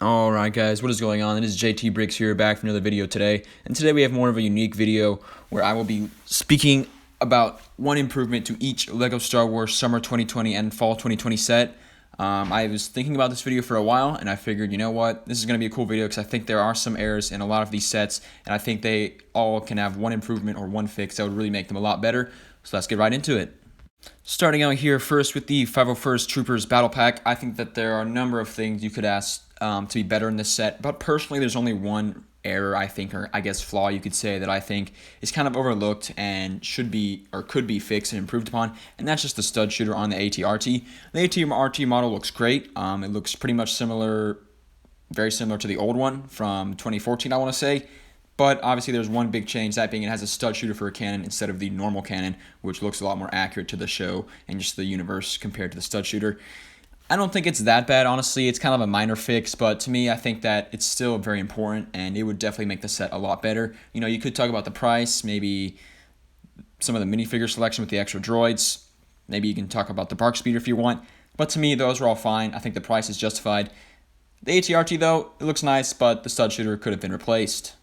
Alright guys, what is going on? It is JT Briggs here, back for another video today. And today we have more of a unique video where I will be speaking about one improvement to each LEGO Star Wars Summer 2020 and Fall 2020 set. I was thinking about this video for a while, and I figured, you know what, this is going to be a cool video because I think there are some errors in a lot of these sets, and I think they all can have one improvement or one fix that would really make them a lot better. So let's get right into it. Starting out here first with the 501st Troopers Battle Pack, I think that there are a number of things you could ask to be better in this set, but personally there's only one error I think, or I guess flaw you could say, that I think is kind of overlooked and should be or could be fixed and improved upon, and that's just the stud shooter on the AT-RT. The AT-RT model looks great. It looks pretty much similar, very similar to the old one from 2014, I want to say. But obviously there's one big change, that being it has a stud shooter for a cannon instead of the normal cannon, which looks a lot more accurate to the show and just the universe compared to the stud shooter. I don't think it's that bad, honestly. It's kind of a minor fix, but to me, I think that it's still very important, and it would definitely make the set a lot better. You know, you could talk about the price, maybe some of the minifigure selection with the extra droids. Maybe you can talk about the bark speeder if you want. But to me, those are all fine. I think the price is justified. The AT-RT, though, it looks nice, but the stud shooter could have been replaced.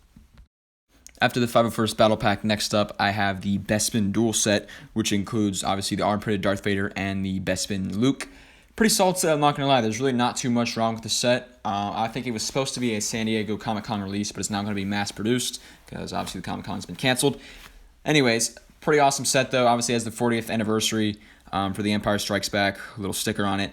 After the 501st Battle Pack, next up, I have the Bespin Duel Set, which includes, obviously, the arm-printed Darth Vader and the Bespin Luke. Pretty solid set, I'm not going to lie. There's really not too much wrong with the set. I think it was supposed to be a San Diego Comic-Con release, but it's now going to be mass-produced, because obviously the Comic-Con's been canceled. Anyways, pretty awesome set, though. Obviously, it has the 40th anniversary for The Empire Strikes Back, a little sticker on it.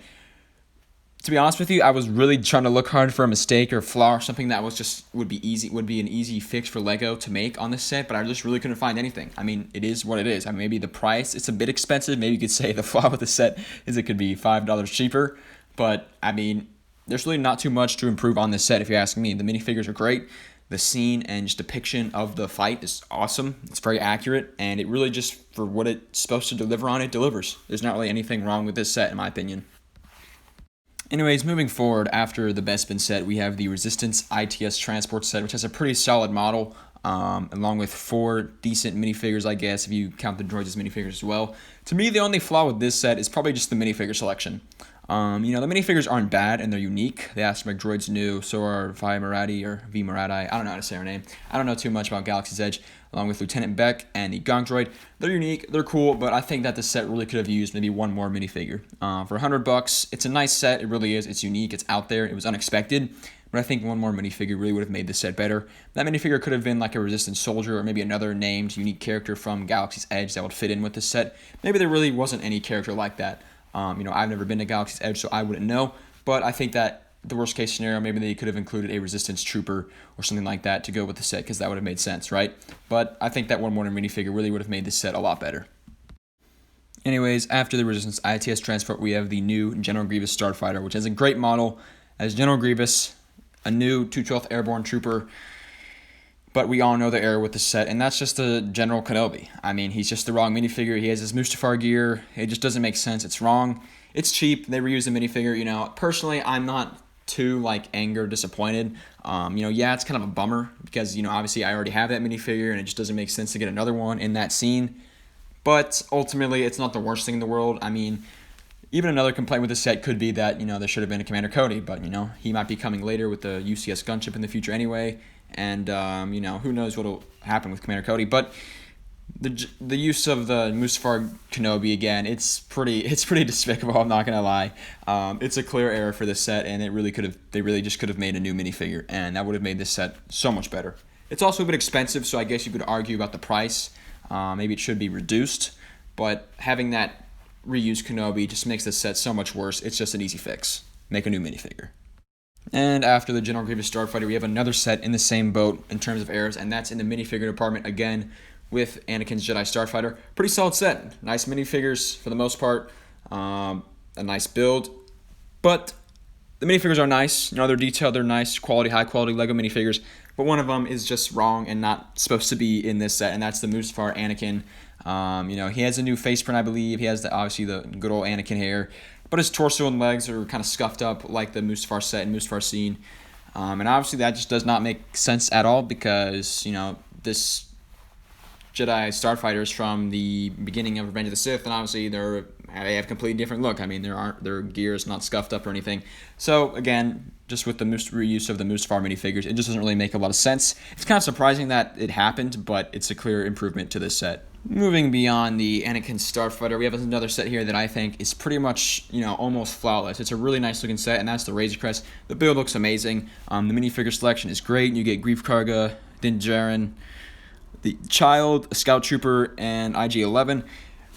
To be honest with you, I was really trying to look hard for a mistake or flaw or something that was just would be an easy fix for LEGO to make on this set, but I just really couldn't find anything. I mean, it is what it is. I mean, maybe the price, it's a bit expensive. Maybe you could say the flaw with the set is it could be $5 cheaper, but I mean, there's really not too much to improve on this set if you're asking me. The minifigures are great. The scene and just depiction of the fight is awesome. It's very accurate, and it really just, for what it's supposed to deliver on, it delivers. There's not really anything wrong with this set, in my opinion. Anyways, moving forward, after the Bespin set, we have the Resistance ITS Transport set, which has a pretty solid model, along with 4 decent minifigures, I guess, if you count the droids as minifigures as well. To me, the only flaw with this set is probably just the minifigure selection. The minifigures aren't bad, and they're unique. The Astromech droids new, so are Vi Maradi, or V Maradi, I don't know how to say her name. I don't know too much about Galaxy's Edge, along with Lieutenant Beck and the Gong droid. They're unique, they're cool, but I think that the set really could have used maybe one more minifigure. For $100, it's a nice set, it really is. It's unique, it's out there, it was unexpected, but I think one more minifigure really would have made the set better. That minifigure could have been like a Resistance soldier, or maybe another named unique character from Galaxy's Edge that would fit in with this set. Maybe there really wasn't any character like that. I've never been to Galaxy's Edge, so I wouldn't know, but I think that the worst case scenario, maybe they could have included a Resistance trooper or something like that to go with the set, because that would have made sense, right? But I think that one more minifigure really would have made this set a lot better. Anyways, after the Resistance ITS Transport, we have the new General Grievous Starfighter, which has a great model as General Grievous, a new 212th Airborne Trooper. But we all know the error with the set, and that's just the General Kenobi. I mean, he's just the wrong minifigure. He has his Mustafar gear. It just doesn't make sense. It's wrong. It's cheap. They reuse the minifigure. Personally, I'm not too anger disappointed. Yeah, it's kind of a bummer because obviously I already have that minifigure, and it just doesn't make sense to get another one in that scene. But ultimately, it's not the worst thing in the world. I mean, even another complaint with the set could be that there should have been a Commander Cody, but he might be coming later with the UCS gunship in the future anyway. And, who knows what will happen with Commander Cody. But the use of the Mustafar Kenobi, again, it's pretty despicable, I'm not going to lie. It's a clear error for this set, and they really just could have made a new minifigure, and that would have made this set so much better. It's also a bit expensive, so I guess you could argue about the price. Maybe it should be reduced, but having that reused Kenobi just makes this set so much worse. It's just an easy fix. Make a new minifigure. And after the General Grievous Starfighter, we have another set in the same boat in terms of errors, and that's in the minifigure department again with Anakin's Jedi Starfighter. Pretty solid set. Nice minifigures for the most part. A nice build. But the minifigures are nice. They're detailed, they're nice, quality, high quality LEGO minifigures. But one of them is just wrong and not supposed to be in this set, and that's the Mustafar Anakin. He has a new face print, I believe. He has obviously the good old Anakin hair. But his torso and legs are kind of scuffed up like the Mustafar set and Mustafar scene. And obviously that just does not make sense at all because, this Jedi Starfighter is from the beginning of Revenge of the Sith, and obviously they're they have a completely different look. I mean, their gear is not scuffed up or anything. So again, just with the reuse of the Mustafar minifigures, it just doesn't really make a lot of sense. It's kind of surprising that it happened, but it's a clear improvement to this set. Moving beyond the Anakin Starfighter, we have another set here that I think is pretty much, almost flawless. It's a really nice looking set, and that's the Razer Crest. The build looks amazing. The minifigure selection is great. You get Grievous Karga, Din Djarin, the Child, a Scout Trooper, and IG-11.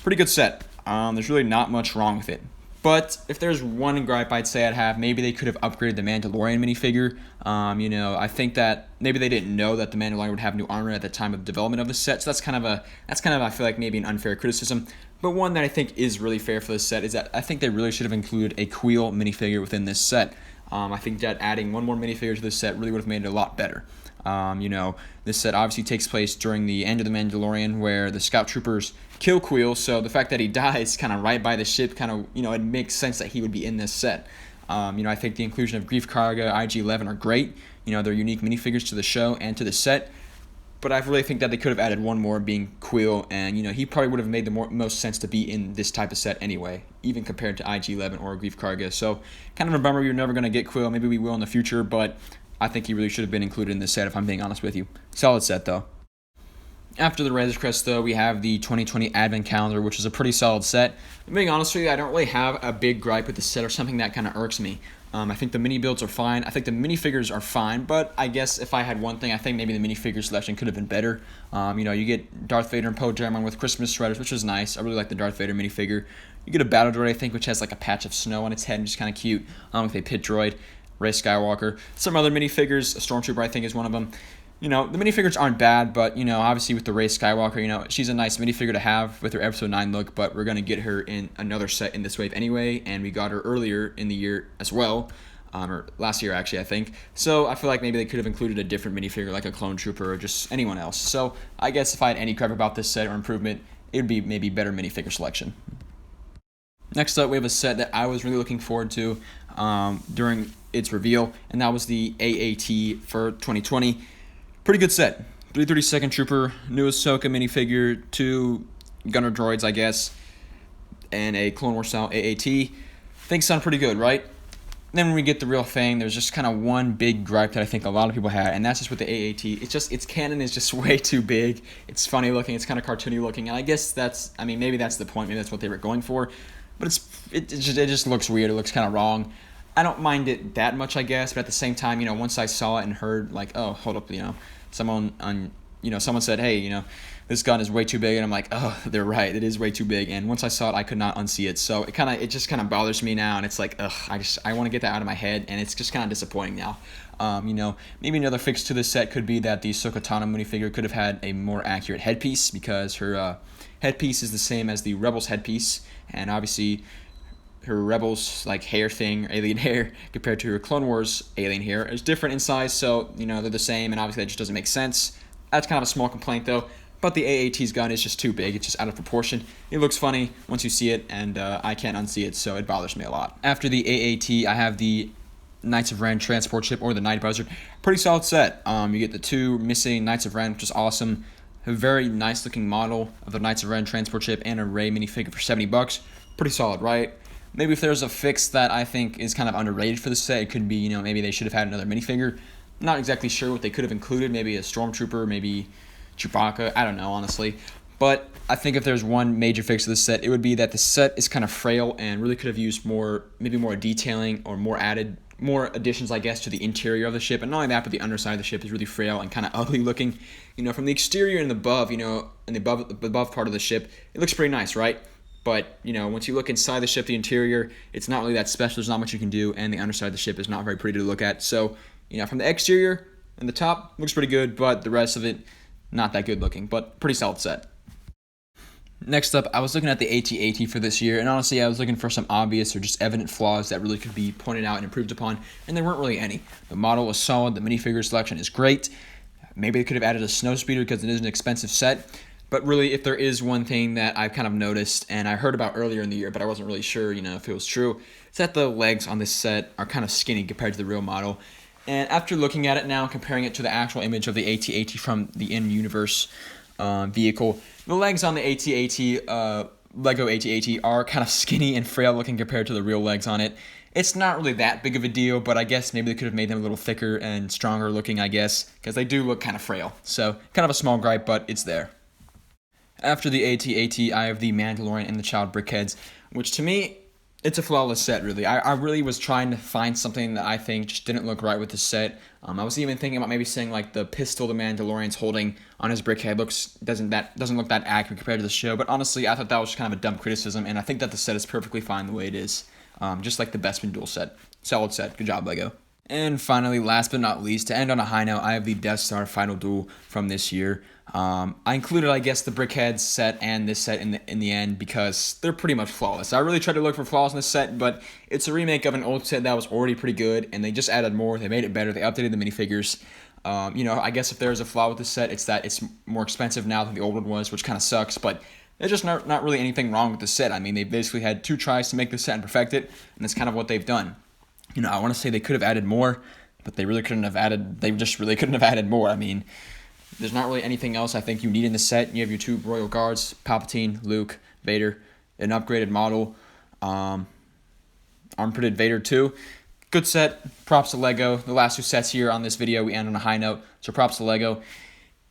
Pretty good set. There's really not much wrong with it. But if there's one gripe I'd say I'd have, maybe they could have upgraded the Mandalorian minifigure. I think that maybe they didn't know that the Mandalorian would have new armor at the time of development of the set. So that's kind of I feel like maybe an unfair criticism. But one that I think is really fair for this set is that I think they really should have included a Queel minifigure within this set. I think that adding one more minifigure to this set really would have made it a lot better. This set obviously takes place during the end of the Mandalorian, where the Scout Troopers kill Queel, so the fact that he dies kind of right by the ship, it makes sense that he would be in this set. I think the inclusion of Grievous Karga, IG-11 are great. They're unique minifigures to the show and to the set, but I really think that they could have added one more, being Queel, and he probably would have made the most sense to be in this type of set anyway, even compared to IG-11 or Grievous Karga. So kind of a bummer you're never going to get Queel. Maybe we will in the future, but I think he really should have been included in this set, if I'm being honest with you. Solid set, though. After the Razer Crest, though, we have the 2020 Advent Calendar, which is a pretty solid set. I'm being honest with you, I don't really have a big gripe with the set or something that kind of irks me. I think the mini builds are fine. I think the minifigures are fine, but I guess if I had one thing, I think maybe the minifigure selection could have been better. You get Darth Vader and Poe Dameron with Christmas sweaters, which is nice. I really like the Darth Vader minifigure. You get a battle droid, I think, which has like a patch of snow on its head, and just kind of cute, with a pit droid. Rey Skywalker. Some other minifigures, a Stormtrooper I think is one of them. The minifigures aren't bad, but, obviously with the Rey Skywalker, she's a nice minifigure to have with her Episode 9 look, but we're going to get her in another set in this wave anyway, and we got her earlier in the year as well, or last year actually, I think. So I feel like maybe they could have included a different minifigure like a Clone Trooper or just anyone else. So I guess if I had any gripe about this set or improvement, it would be maybe better minifigure selection. Next up, we have a set that I was really looking forward to during its reveal, and that was the AAT for 2020. Pretty good set. 332nd Trooper, new Ahsoka minifigure, 2 gunner droids, I guess, and a Clone Wars style AAT. Things sound pretty good, right? Then when we get the real thing, there's just kind of one big gripe that I think a lot of people had, and that's just with the AAT. Its cannon is just way too big. It's funny looking, it's kind of cartoony looking, and I guess maybe that's the point, maybe that's what they were going for, but it just looks weird, it looks kind of wrong. I don't mind it that much, I guess, but at the same time, once I saw it and heard, like, oh, hold up, someone said, hey, this gun is way too big, and I'm like, oh, they're right, it is way too big, and once I saw it, I could not unsee it, so it just kind of bothers me now, and it's like, ugh, I want to get that out of my head, and it's just kind of disappointing now. Maybe another fix to this set could be that the Ahsoka Tano minifigure could have had a more accurate headpiece, because her headpiece is the same as the Rebels headpiece, and obviously her Rebels hair thing, alien hair, compared to her Clone Wars alien hair is different in size, so they're the same, and obviously that just doesn't make sense. That's kind of a small complaint though, but the AAT's gun is just too big, it's just out of proportion. It looks funny once you see it, and I can't unsee it, so it bothers me a lot. After the AAT, I have the Knights of Ren transport ship, or the Night Buzzard. Pretty solid set. You get the 2 missing Knights of Ren, which is awesome. A very nice looking model of the Knights of Ren transport ship and a Rey minifigure for $70. Pretty solid, right? Maybe if there's a fix that I think is kind of underrated for the set, it could be, maybe they should have had another minifigure. I'm not exactly sure what they could have included. Maybe a Stormtrooper, maybe Chewbacca. I don't know, honestly. But I think if there's one major fix to the set, it would be that the set is kind of frail and really could have used more detailing or more additions, I guess, to the interior of the ship. And not only that, but the underside of the ship is really frail and kind of ugly looking. From the exterior and above, and the above part of the ship, it looks pretty nice, right? But, once you look inside the ship, the interior, it's not really that special. There's not much you can do, and the underside of the ship is not very pretty to look at. So, from the exterior and the top, looks pretty good, but the rest of it, not that good looking, but pretty solid set. Next up, I was looking at the AT-AT for this year, and honestly, I was looking for some obvious or just evident flaws that really could be pointed out and improved upon, and there weren't really any. The model is solid, the minifigure selection is great. Maybe they could have added a snowspeeder because it is an expensive set. But really, if there is one thing that I've kind of noticed, and I heard about earlier in the year, but I wasn't really sure, if it was true, it's that the legs on this set are kind of skinny compared to the real model. And after looking at it now, comparing it to the actual image of the AT-AT from the in-universe vehicle, the legs on the AT-AT Lego AT-AT are kind of skinny and frail looking compared to the real legs on it. It's not really that big of a deal, but I guess maybe they could have made them a little thicker and stronger looking, I guess, because they do look kind of frail. So, kind of a small gripe, but it's there. After the AT-AT, I have the Mandalorian and the Child Brickheads, which to me, it's a flawless set, really. I really was trying to find something that I think just didn't look right with the set. I was even thinking about maybe saying like the pistol the Mandalorian's holding on his brickhead doesn't look that accurate compared to the show. But honestly, I thought that was just kind of a dumb criticism, and I think that the set is perfectly fine the way it is. Just like the Bespin Duel Set. Solid set. Good job, Lego. And finally, last but not least, to end on a high note, I have the Death Star Final Duel from this year. I included, I guess, the Brickheads set and this set in the end because they're pretty much flawless. I really tried to look for flaws in this set, but it's a remake of an old set that was already pretty good, and they just added more. They made it better. They updated the minifigures. I guess if there's a flaw with this set, it's that it's more expensive now than the old one was, which kind of sucks, but there's just not really anything wrong with the set. I mean, they basically had 2 tries to make this set and perfect it, and that's kind of what they've done. I want to say they could have added more, but they just really couldn't have added more. I mean, there's not really anything else I think you need in the set. You have your 2 royal guards, Palpatine, Luke, Vader, an upgraded model, arm-printed Vader too. Good set, props to Lego. The last 2 sets here on this video, we end on a high note, so props to Lego.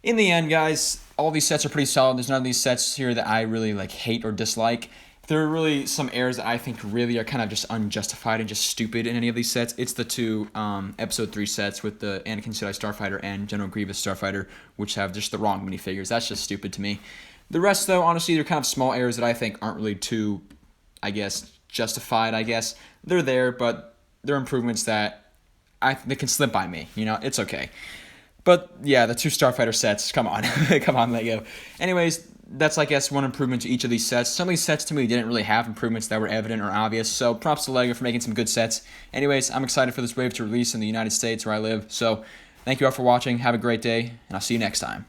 In the end, guys, all these sets are pretty solid. There's none of these sets here that I really hate or dislike. There are really some errors that I think really are kind of just unjustified and just stupid in any of these sets. It's the 2 Episode 3 sets with the Anakin Jedi Starfighter and General Grievous Starfighter, which have just the wrong minifigures. That's just stupid to me. The rest, though, honestly, they're kind of small errors that I think aren't really too, justified, They're there, but they're improvements that they can slip by me. It's okay. But, yeah, the 2 Starfighter sets, come on. Come on, Lego. Anyways, that's, one improvement to each of these sets. Some of these sets, to me, didn't really have improvements that were evident or obvious, so props to Lego for making some good sets. Anyways, I'm excited for this wave to release in the United States where I live, so thank you all for watching. Have a great day, and I'll see you next time.